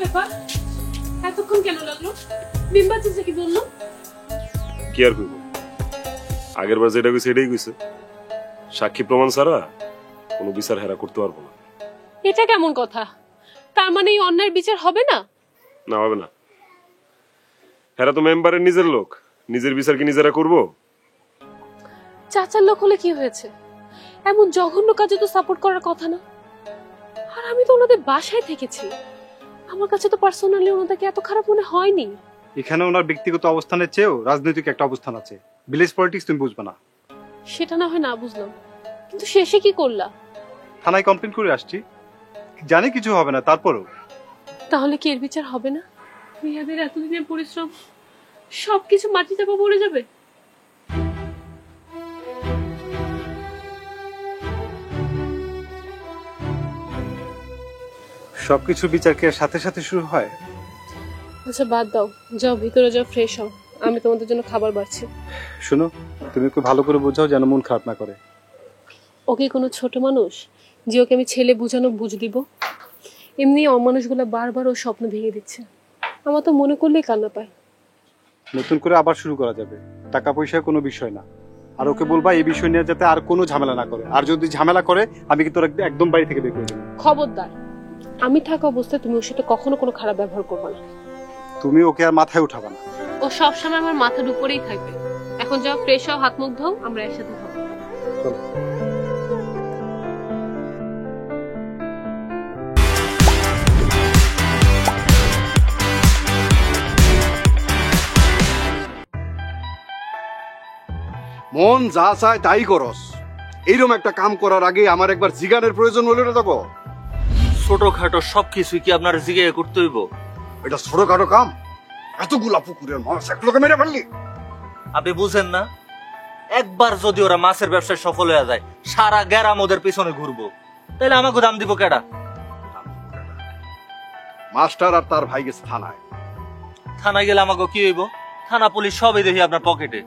ব্যাপার? এতক্ষণ কেন লাগলো? বিম্বা চাচা কি বললো? কি আর কইব, আগের বার যেটা কইছে এটাই কইছে। সাক্ষী প্রমাণ ছাড়া কোনো বিচার হেরা করতে পারবো না। এটা কেমন কথা? তার মানে এই অন্যায়ের বিচার হবে না? না, হবে না। হেরা তো মেম্বারের নিজের লোক, নিজের বিচার কি নিজেরা করবো? চাচার লোক হলে কি হয়েছে? এমন জঘন্য কাজে তো সাপোর্ট করার কথা না। আর আমি তো ওনাদের বাসায় থেকেছি, আমার কাছে তো পার্সোনালি ওনাদেরকে এত খারাপ মনে হয়নি। এখানে ওনার ব্যক্তিগত অবস্থানের চেয়েও রাজনৈতিক একটা অবস্থান আছে। ভিলেজ পলিটিক্স তুমি বুঝবে না। সেটা না হয় না বুঝলাম, কিন্তু শেষে কি করলা? থানায় কমপ্লেন করে আসছি, জানি কিছু হবে না, তারপরও। তাহলে কি এর বিচার হবে না? রিয়াদের এতদিনের পরিশ্রম সবকিছু মাটি চাপা পড়ে যাবে? সবকিছু বিচার কি সাথে সাথে শুরু হয়? আচ্ছা বাদ দাও, যাও ভিতরে যাও, ফ্রেশ হও, আমি তোমাদের জন্য খাবার বাড়ছি। শোনো, তুমি খুব ভালো করে বোঝাও যেন মন খারাপ না করে। ওকে কোনো ছোট মানুষ যে ওকে আমি ছেলে বুঝানো বুঝ দিব? এমনি অমানুষগুলো বারবার ওর স্বপ্ন ভেঙে দিচ্ছে, আমার তো মনে করলেই কান্না পায়। নতুন করে আবার শুরু করা যাবে, টাকা পয়সা কোনো বিষয় না। আর ওকে বলবা এই বিষয় নিয়ে যাতে আর কোনো ঝামেলা না করে, আর যদি ঝামেলা করে আমি কিন্তু একদম বাড়ি থেকে বের করে দেবো। খবরদার, আমি থাকা অবস্থায় তুমি ওর সাথে কখনো কোনো খারাপ ব্যবহার করবে না। তুমি ওকে আর মাথায় উঠাবে না। ও সবসময় আমার মাথার উপরেই থাকবে। এখন যাও, ফ্রেশ হও, হাত মুখ ধোও, আমরা একসাথে খাবো। চলো। মন যা চায় তাই করস। এইরকম একটা কাম করার আগে আমার একবার জিগানের প্রয়োজন হলো না? দেখো, ছোটখাটো সবকিছু কি আপনার জিজ্ঞাসা করতে হইব? এটা ছোটখাটো কাম? এতগুলা পুকুরের মাছ একলোকে মেরে ফেললি? আপনি বুঝেন না, একবার যদি ওরা মাছের ব্যবসায় সফল হয়ে যায় সারা গ্রাম ওদের পিছনে ঘুরবো, তাহলে আমাকে দাম দিব কেডা? মাস্টার আর তার ভাই গেছে থানায়। থানায় গেলে আমাকে কি হইব? থানা পুলিশ সবই দেখি আপনার পকেটে।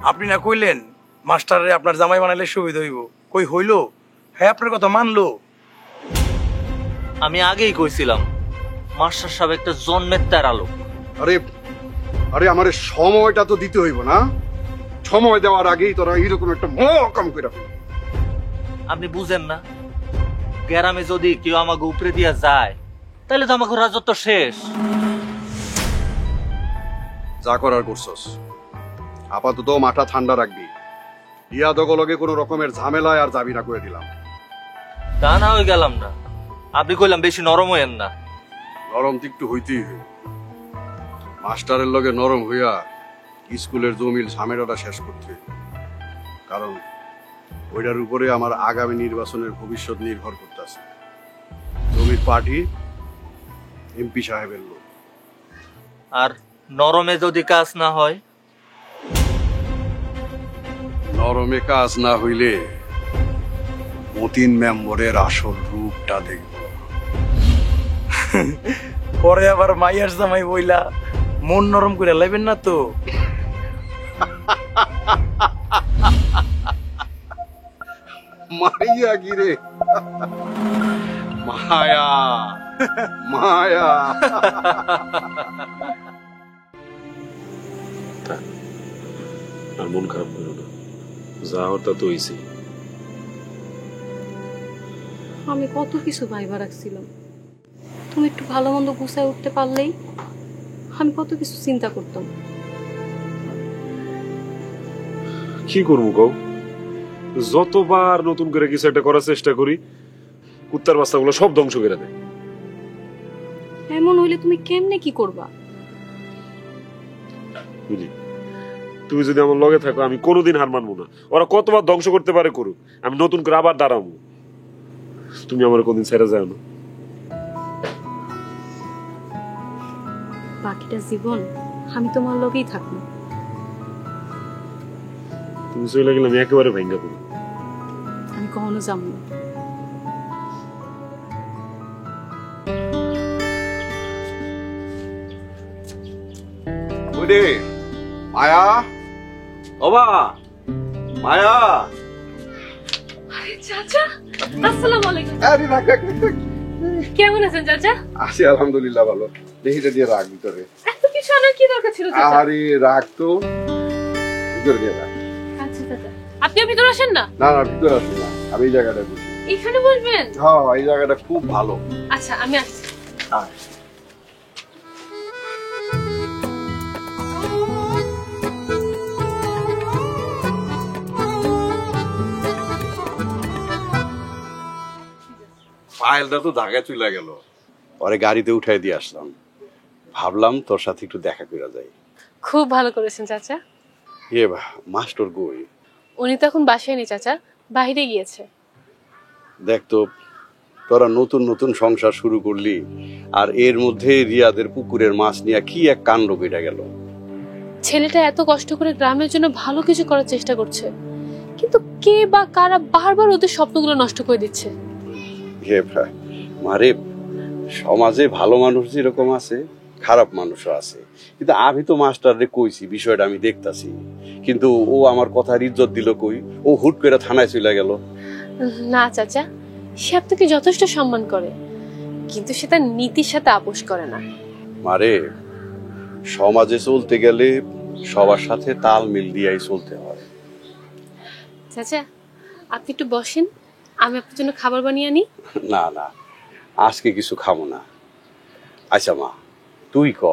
আপনি না কইলেন মাস্টারে আপনার জামাই বানাইলে সুবিধা হইব, কই হইলো? হ্যাঁ, আপনার কথা মানলো। আমি আগেই কইছিলাম মাস্টার সাহেব একটা জন্মের তেরা লোক। আরে আরে আমার সময়টা তো দিতে হইব না? সময় দেওয়ার আগেই তোরা এইরকম একটা কাম করে ফেললি। আপনি বুঝেন না, গ্রামে যদি কেউ আমাকে উপরে দিয়া যায় তাহলে তো আমাকে রাজত্ব শেষ। যা করার করছস, আপাতত মাথা ঠান্ডা রাখবি। ইয়া দগলগে কোনো রকমের ঝামেলায় আর যাবি না করে দিলাম। তা না হয়ে গেলাম না, আপনি কইলাম বেশি নরম হইয়েন না। নরম তো একটু হইতেই হইব। মাস্টারের লগে নরম হইয়া স্কুলের জমির ঝামেলাটা শেষ করতে হইব। কারণ ওইটার উপরে আমার আগামী নির্বাচনের ভবিষ্যৎ নির্ভর করতেছে। জমির পার্টি এমপি সাহেবের লোক। আর নরমে যদি কাজ না হয়? নরমে কাজ না হইলে মতিন মেম্বরের আসল রূপটা দেখব। পরে আবার মাইয়ার জামাই বইলা মন নরম করে লাইবেন না তো? মাইয়া গিরে, মায়া মায়া। আর মন খারাপ করো না, যা হওয়ার তা তো হইছে। আমি কত কিছু ভাইবা রাখছিলাম, তুমি একটু ভালো মন্দ গুছায় উঠতে পারলেই আমি কত কিছু চিন্তা করতাম। কি করবো কও? যতবার নতুন করে কিছু একটা করার চেষ্টা করি, কুত্তার বাচ্চাগুলো সব ধ্বংস করে দেয়। এমন হইলে তুমি কেমনে কি করবা? বুঝি, তুমি যদি আমার লগে থাকো আমি কোনোদিন হার মানবো না। ওরা কতবার ধ্বংস করতে পারে করুক, আমি নতুন করে আবার দাঁড়াবো। তুমি আমার কোনদিন ছেড়ে যাও না। বাকিটা জীবন আমি তোমার লগেই থাকবো। তুমি চলে গেলে আমি একেবারে ভেঙ্গা পড়ি। আমি কখনো যাবো না। মায়া, ও বাবা, মায়া। আরে চাচা, আসসালামু আলাইকুম। আরে রাখ রাখ রাখ। কেমন আছেন চাচা? আছি আলহামদুলিল্লাহ ভালো। দেহিটা দিয়ে রাখ ভিতরে। এত কিছু আনার কি দরকার ছিল চাচা? আরে রাখ তো, ভিতরে দিয়ে রাখ। আচ্ছা চাচা, আপনিও ভিতরে আসেন না। না না ভিতরে আসি না, আমি এই জায়গাটা বসি। এখানে বসবেন? হ্যাঁ এই জায়গাটা খুব ভালো। আচ্ছা আমি আসছি। আয়। ফাইলটা তো ঢাকায় চলে গেল, পরে গাড়িতে উঠাই দিয়ে আসলাম। ভাবলাম তোর সাথে একটু দেখা করে যাই। খুব ভালো করেছেন চাচা। এ মাস্টার কই? উনি তো এখন বাসায় নেই চাচা, বাইরে গিয়েছে। দেখ তো, তোরা নতুন নতুন সংসার শুরু করলি, আর এর মধ্যে রিয়াদের পুকুরের মাছ নিয়ে কি এক কাণ্ড কেটে গেল। ছেলেটা এত কষ্ট করে গ্রামের জন্য ভালো কিছু করার চেষ্টা করছে, কিন্তু কে বা কারা বারবার ওদের স্বপ্নগুলো নষ্ট করে দিচ্ছে। মারে, সমাজে ভালো মানুষ যেরকম আছে, খারাপ মানুষও আছে। কিন্তু আমি তো মাস্টাররে কইছি বিষয়টা আমি দেখতাছি, কিন্তু ও আমার কথার ইজ্জত দিল কই? ও হুট করে থানায় চলে গেল। না চাচা, সে আপনাকে যথেষ্ট সম্মান করে, কিন্তু সে তার নীতির সাথে আপোষ করে না। মারে, সমাজে চলতে গেলে সবার সাথে তাল মিল দিয়েই চলতে হয়। চাচা আপনি একটু বসেন, আমি আপনার জন্য খাবার বানিয়ে আনি। না না, আজকে কিছু খাবো না। আচ্ছা মা, তুই ক,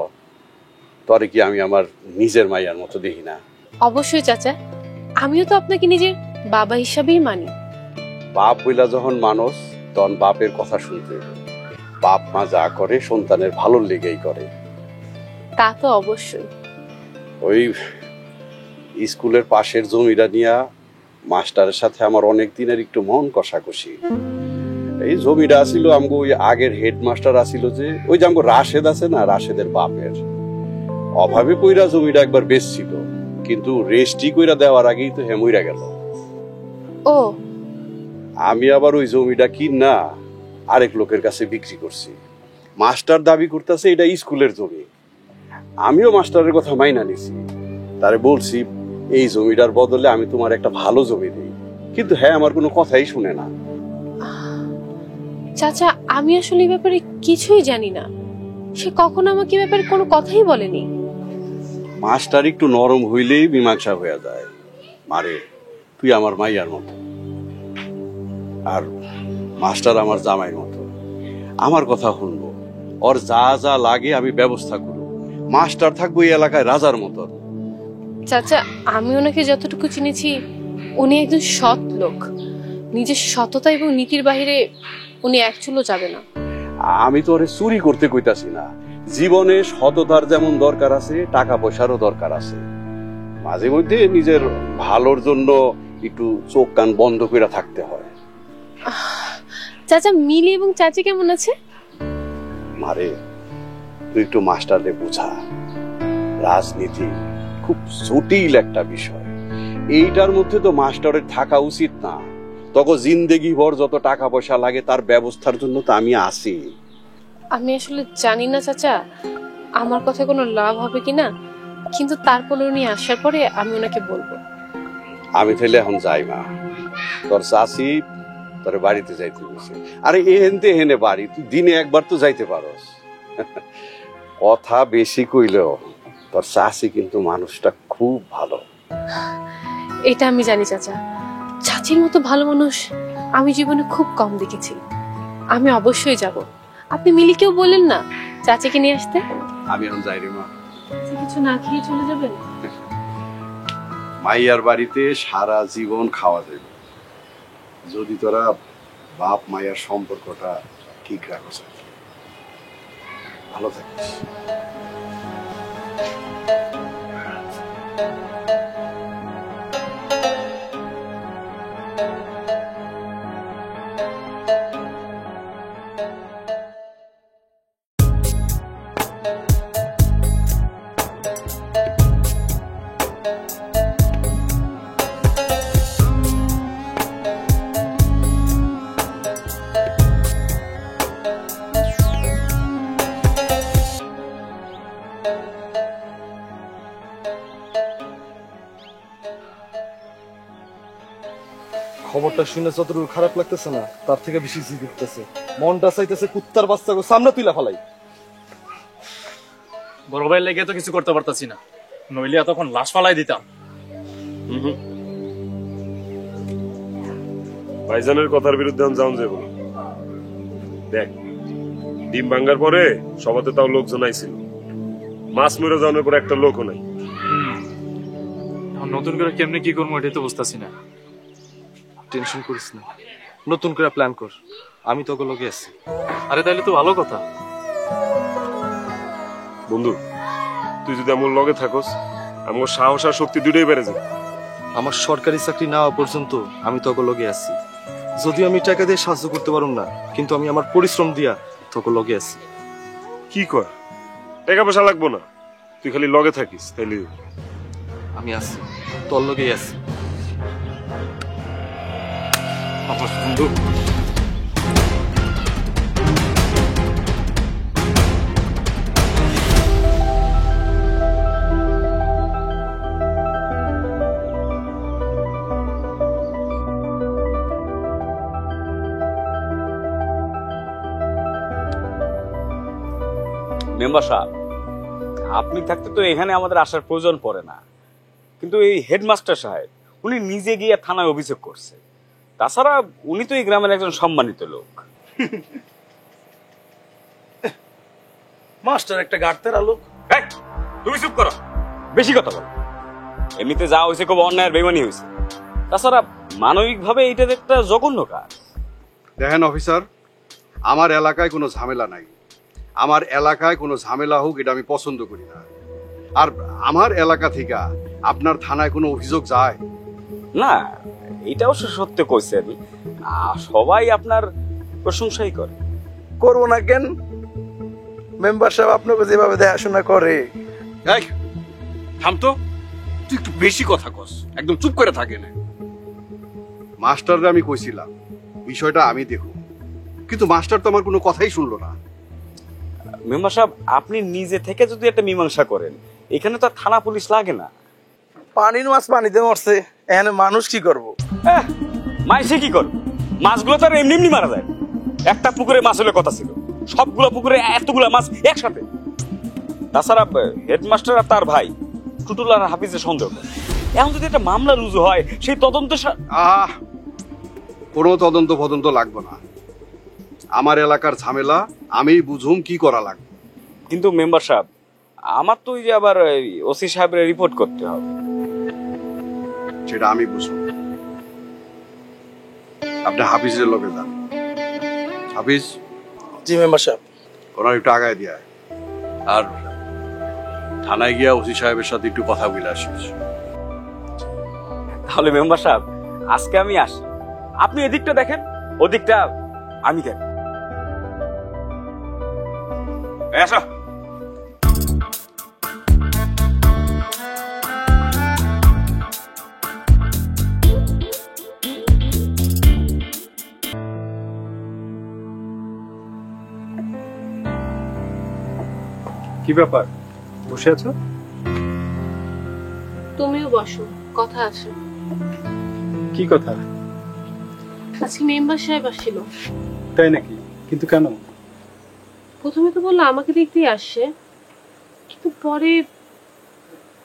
তরে কি আমি আমার নিজের মাইয়ার মতো দেখি না? অবশ্যই চাচা, আমিও তো আপনাকে নিজের বাবা হিসাবেই মানি। বাপ বইলা যখন মানুষ, তখন বাপের কথা শুনতে হবে। বাপ মা যা করে সন্তানের ভালোর লেগেই করে। তা তো অবশ্যই। ওই স্কুলের পাশের জমিটা নিয়ে মাস্টারের সাথে আমার অনেক দিনের একটু মন কষাকষি। এই জমিটা আসিল আমগো ওই আগের হেডমাস্টার আসিল, যে ওই যে আমগো রাশেদ আছে না, রাশেদের বাপের। অভাবে কইরা জমিটা একবার বেচছিল, কিন্তু রেস্টি কইরা দেওয়ার আগেই তো হেমইরা গেল। ও, আমি আবার ওই জমিটা কিনা আরেক লোকের কাছে বিক্রি করছি। মাস্টার দাবি করতেছে এটা স্কুলের জমি। আমিও মাস্টারের কথা মাইনা নিছি, তারে বলছি এই জমিটার বদলে আমি তোমার একটা ভালো জমি দিই, কিন্তু হ্যাঁ আমার কোনো কথাই শুনে না। চাচা আমি আসলে এই ব্যাপারে কিছুই জানি না, সে কখনো আমাকে এই ব্যাপারে কোনো কথাই বলেনি। মাস্টার একটু নরম হইলেই মীমাংসা হয়ে যায়। মারে, তুই আমার মাইয়ার মতো, আর মাস্টার আমার জামাইয়ের মতো। আমার কথা শুনবো, ওর যা যা লাগে আমি ব্যবস্থা করব। মাস্টার থাকবো এই এলাকায় রাজার মতো। চাচা আমি ওনাকে যতটুকু চিনেছি, উনি একজন সৎ লোক। নিজের সততা এবং নীতির বাইরে উনি এক চুলও যাবে না। আমি তো ওরে চুরি করতে কইতাছি না। জীবনে সততার যেমন দরকার আছে, টাকা পয়সারও দরকার আছে। মাঝে মধ্যে নিজের ভালোর জন্য একটু চোখ কান বন্ধ করে থাকতে হয়। চাচা মিলি এবং চাচি কেমন আছে? মারে, তুই একটু মাস্টাররে বুঝা, রাজনীতি খুব জটিল একটা বিষয়। এইটার মধ্যে তো মাস্টারের থাকা উচিত না। তখন জিন্দেগি ভর যত টাকা পয়সা লাগে তার ব্যবস্থার জন্য তো আমি আছি। আমি আসলে জানি না চাচা আমার কথা কোনো লাভ হবে কিনা, কিন্তু তারপরে উনি আসার পরে আমি ওনাকে বলবো। আমি তাহলে এখন যাই মা, তোর চাচি তোর বাড়িতে যাইতে বলছে। আরে এহেনতে হেনে বাড়ি, তুই দিনে একবার তো যাইতে পারস। কথা বেশি কইলেও তোর চাচি কিন্তু মানুষটা খুব ভালো। এটা আমি জানি চাচা, চাচির মতো ভালো মানুষ আমি জীবনে খুব কম দেখেছি। আমি অবশ্যই যাব। আপনি মিলিকেও বললেন না চাচিকে নিয়ে আসতে? আমি এখন যাই রে মা। কিছু না খেয়ে চলে যাবেন? মাইয়ার বাড়িতে সারা জীবন খাওয়া যাবে, যদি তোরা বাপ মাইয়ার সম্পর্কটা ঠিক রাখো। ভালো থাকিস। খবরটা শুনে যতটুকু খারাপ লাগতেছে না তার থেকে বেশি জি দিতেছে। মনটা চাইতেছে কুত্তার বাচ্চাকে সামনে তুইলা ফেলাই। বড় ভাই লেগে তো কিছু করতে পারতাছি না, নইলে তখন লাশ ফালাই দিতাম। ভাইজানের কথার বিরুদ্ধে আমি যাওয়া যাবো না। দেখ, ডিম ভাঙ্গার পরে সবাতে তাও লোকজন আইছিল, মাছ মরে যাওয়ার পর একটা লোকও নাই। এখন নতুন করে কেমনে কি করবো এটাই তো বুঝতেছি না। টেনশন করিস না, নতুন করে প্ল্যান কর, আমি তোকে লগে আছি। আরে তাইলে তো ভালো কথা। বন্ধু, তুই যদি আমার লগে থাকস, আমার সাহস আর শক্তি দুটোই বেড়ে যাবে। আমার সরকারি চাকরি নেওয়া পর্যন্ত আমি তোকে লগে আছি। যদিও আমি টাকা দিয়ে সাহায্য করতে পারুম না, কিন্তু আমি আমার পরিশ্রম দিয়া তোকে লগে আছি। কি কর, টাকা পয়সা লাগবো না, তুই খালি লগে থাকিস তাইলে। আমি আছি, তোর লগেই আছি। আমার বন্ধু, মেম্বার সাহেব, আপনি থাকতে তো এখানে আমাদের আসার প্রয়োজন পড়ে না, কিন্তু এই হেডমাস্টার সাহেব উনি নিজে গিয়ে থানায় অভিযোগ করছে। তাছাড়া উনি তো এই গ্রামের একজন সম্মানিত লোক। মাস্টার একটা গাড়তের আলোক। এই, তুমি চুপ করো, বেশি কথা বলো। এমনিতে যা হয়েছে খুব অন্যায়ের বেমানি হয়েছে। তাছাড়া মানবিক ভাবে এইটা একটা জঘন্য কাজ। দেখেন অফিসার, আমার এলাকায় কোনো ঝামেলা নাই। আমার এলাকায় কোনো ঝামেলা হোক এটা আমি পছন্দ করি না। আর আমার এলাকা থেকে আপনার থানায় কোনো অভিযোগ যায় না, এটা অবশ্য সত্য কইছেন, সবাই আপনার প্রশংসাই করে। করবো না কেন? মেম্বার সাহেব আপনাকে যেভাবে দেখাশোনা করে। এই থাম তো, তুই একটু বেশি কথা কস, একদম চুপ করে থাকে না। মাস্টাররে আমি কইছিলাম বিষয়টা আমি দেখুন, কিন্তু মাস্টার তো আমার কোনো কথাই শুনলো না। মেম্বার সাহেব, আপনি নিজে থেকে যদি একটা মীমাংসা করেন, এখানে তো আর থানা পুলিশ লাগে না। পানির মাছ পানিতে মরছে, এখানে মানুষ কি করবো? মাইসে কি করবে? মাছগুলো তো আর এমনি এমনি মারা যায়। একটা পুকুরে মাছ হলে কথা ছিল, সবগুলো পুকুরে এতগুলো মাছ একসাথে। তাছাড়া হেডমাস্টার আর তার ভাই টুটুল আর হাফিজের সন্দেহ করে। এখন যদি একটা মামলা রুজু হয়, সেই তদন্ত কোনো তদন্ত ফদন্ত লাগবে না। আমার এলাকার ঝামেলা আমি বুঝুম কি করা লাগবে। কিন্তু মেম্বার সাহেব, আমার তো ওই যে আবার ওসি সাহেবের রিপোর্ট করতে হবে। সেটা আমি বুঝুম। আপনি হাফিজের লোকে যান। হাফিজ। জি মেম্বার সাহেব। ওনার একটু আগায় দিয়ে আর থানায় গিয়া ওসি সাহেবের সাথে একটু কথা বলে আসিস। তাহলে মেম্বার সাহেব, আজকে আমি আসি, আপনি এদিকটা দেখেন, ওদিকটা আমি দেখেন। আসো। কি ব্যাপার, বসে আছো? তুমিও বসো, কথা আছে। কি কথা? আজকে মেম্বার সাহেব আসছিল। তাই নাকি? কিন্তু কেন? প্রথমে তো বললো আমাকে দেখতেই আসছে, কিন্তু পরে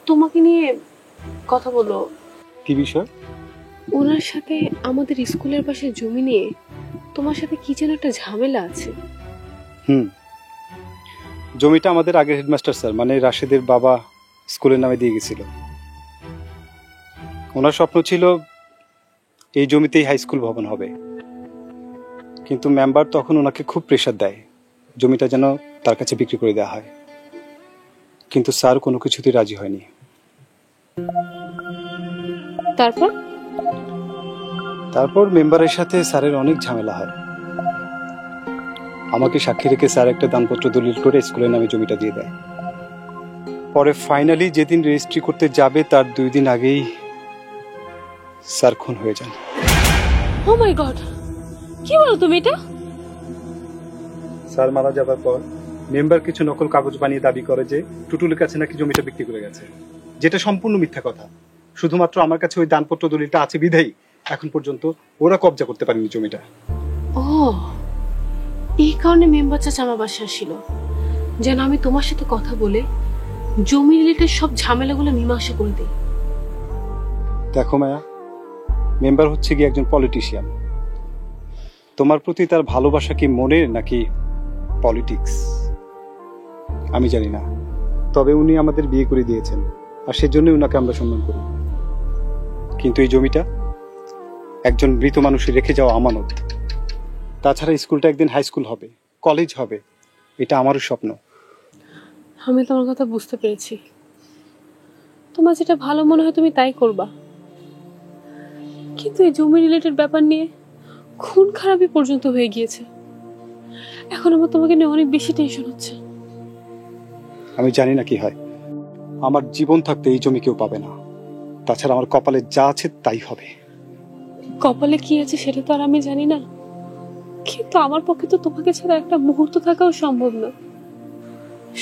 তোমাকে নিয়ে কথা বললো। কি বিষয়? ওনার সাথে আমাদের স্কুলের পাশে জমি নিয়ে তোমার সাথে কি যেন একটা ঝামেলা আছে। জমিটা আমাদের আগের হেডমাস্টার স্যার মানে রাশেদের বাবা স্কুলের নামে দিয়ে গেছিল। ওনার স্বপ্ন ছিল এই জমিতেই হাই স্কুল ভবন হবে, কিন্তু মেম্বার তখন ওনাকে খুব প্রেশার দেয় জমিটা যেন তার কাছে বিক্রি করে দেওয়া হয়, কিন্তু স্যার কোনো কিছুতেই রাজি হয়নি। তারপর মেম্বারের সাথে স্যারের অনেক ঝামেলা হয়। আমাকে সাক্ষী রেখে স্যার একটা দানপত্র দলিল করে স্কুলের নামে জমিটা দিয়ে দেয়। পরে ফাইনালি যেদিন রেজিস্ট্রি করতে যাবে তার 2 দিন আগেই স্যার খুন হয়ে যান। ও মাই গড, কি বলো তুমি এটা? স্যার মারা যাবার পর মেম্বার কিছু নকল কাগজ বানিয়ে দাবি করে যে টুটুলের কাছে নাকি জমিটা বিক্রি করে গেছে, যেটা সম্পূর্ণ মিথ্যা কথা। শুধুমাত্র আমার কাছে ওই দানপত্র দলিলটা আছে বিধাই এখন পর্যন্ত ওরা কবজা করতে পারেনি জমিটা। ও, এই কারণে মেম্বার চাচা আমার বাসায় আসছিল, যেন আমি তোমার সাথে কথা বলে জমি রিলেটেড সব ঝামেলাগুলো মীমাংসা করে দিই। দেখো মায়া, মেম্বার হচ্ছে কি একজন পলিটিশিয়ান। তোমার প্রতি তার ভালোবাসা কি মনের নাকি পলিটিক্স আমি জানি না, তবে উনি আমাদের বিয়ে করে দিয়েছেন আর সেজন্য উনাকে আমরা সম্মান করি। কিন্তু এই জমিটা একজন মৃত মানুষের রেখে যাওয়া আমানত। তাছাড়া স্কুলটা একদিন হাই স্কুল হবে, কলেজ হবে, এটা আমারও স্বপ্ন। আমি তোমার কথা বুঝতে পেরেছি, তোমার যেটা ভালো মনে হয় তুমি তাই করবা, কিন্তু এই জমি রিলেটেড ব্যাপার নিয়ে খুন খারাপই পর্যন্ত হয়ে গিয়েছে। এখন আমার তোমাকে নিয়ে অনেক বেশি টেনশন হচ্ছে। আমি জানি না কি হয়, আমার জীবন থাকতে এই জমি কেউ পাবে না। তাছাড়া আমার কপালে যা আছে তাই হবে। কপালে কি আছে সেটা তো আর আমি জানি না, কিন্তু আমার পক্ষে তো তোমাকে ছাড়া একটা মুহূর্ত থাকাও সম্ভব না।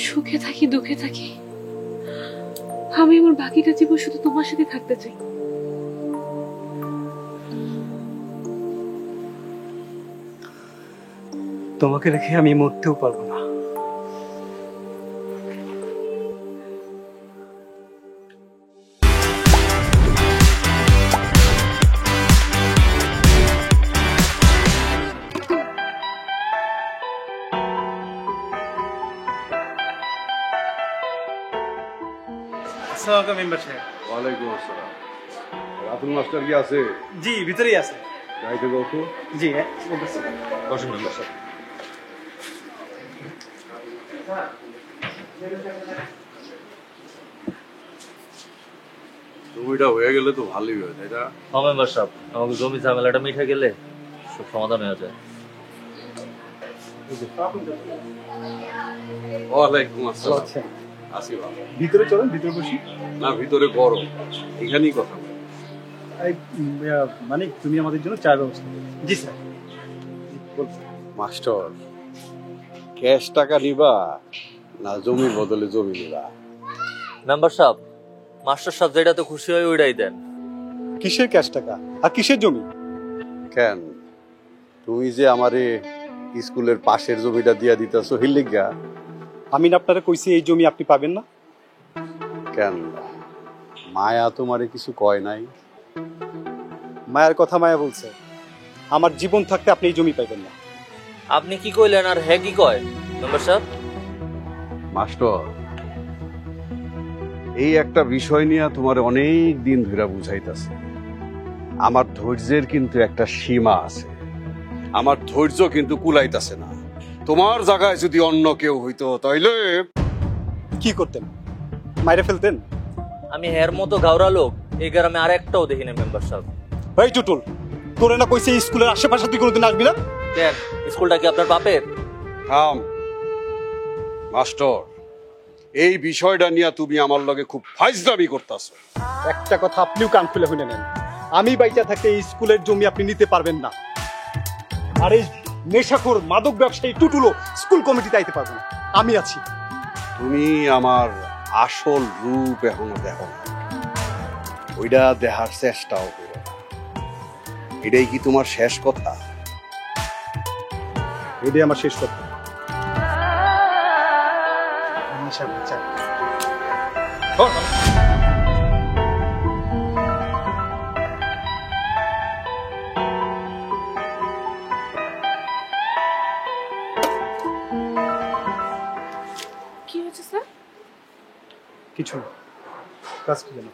সুখে থাকি দুঃখে থাকি, আমি আমার বাকিটা জীবন শুধু তোমার সাথে থাকতে চাই। তোমাকে রেখে আমি মরতেও পারবো না। মেম্বার সাহেব। ওয়ালাইকুম আসসালাম। রাতুল মাস্টার কি আছে? জি, ভিতরেই আছে। যাইতে বলতো। জি, বসুন মেম্বার সাহেব। জমিটা হয়ে গেলে তো ভালোই হয়, তাই না? হ্যাঁ মেম্বার সাহেব, আমাকে জমি ঝামেলাটা মিঠে গেলে সব সমাধান হয়ে যায়। ওয়ালাইকুম আসসালাম। আসি বাবা। ভিতরে চলেন, ভিতরে বসি। না, ভিতরে গরম, এখানেই কথা বলি। মানে তুমি আমাদের জন্য চায়ের ব্যবস্থা করো। জি স্যার। মাস্টার, ক্যাশ টাকা নিবা না জমির বদলে জমি নিবা? মেম্বার সাহেব, মাস্টার সাহেব যেটাতে খুশি হয় ওইটাই দেন। কিসের ক্যাশ টাকা আর কিসের জমি? কেন, তুমি যে আমারে স্কুলের পাশের জমিটা দিয়া দিতেছো হিল্লিগা? আমি না আপনারা কইছি এই জমি আপনি পাবেন না? কেন, মায়া তোমারে কিছু কয় নাই? মায়ের কথা মায়া বলছে, আমার জীবন থাকতে আপনি এই জমি পাইবেন না। আপনি কি কইলেন আর হ্যাঁ কি কয় মেম্বার সাহেব? মাস্টার, এই একটা বিষয় নিয়ে তোমার অনেক দিন ধরে বুঝাইতেছে। আমার ধৈর্যের কিন্তু একটা সীমা আছে, আমার ধৈর্য কিন্তু কুলাইতেছে না। তোমার জায়গায় যদি অন্য কেউ হইতো তাইলে কি করতেন? মাইরে ফেলতেন? আমি হের মতো গাওরা লোক এই গ্রামে আর একটাও দেখি না মেম্বার সাহেব। এই টুটুল, তোরে না কইছে স্কুলের আশেপাশে তুই কোনোদিন আসবি না? কেন, স্কুলটা কি আপনার বাপের? থাম মাস্টার, এই বিষয়টা নিয়ে তুমি আমার লগে খুব ফাইজলামি করতেছো। একটা কথা আপনিও কান খুলে শুনে নেন, আমি বাইচা থাকতে এই স্কুলের জমি আপনি নিতে পারবেন না। আর এই নেশাখোর মাদক ব্যবসায়ী টুটুলো স্কুল কমিটিতে আইতে পারবে না, আমি আছি। তুমি আমার আসল রূপ এখনো দেখো না, ওইটা দেখার চেষ্টাও করো না। এটাই কি তোমার শেষ কথা? এটাই আমার শেষ কথা। কি হয়েছে স্যার? কিছু না, কাজ কি জানো?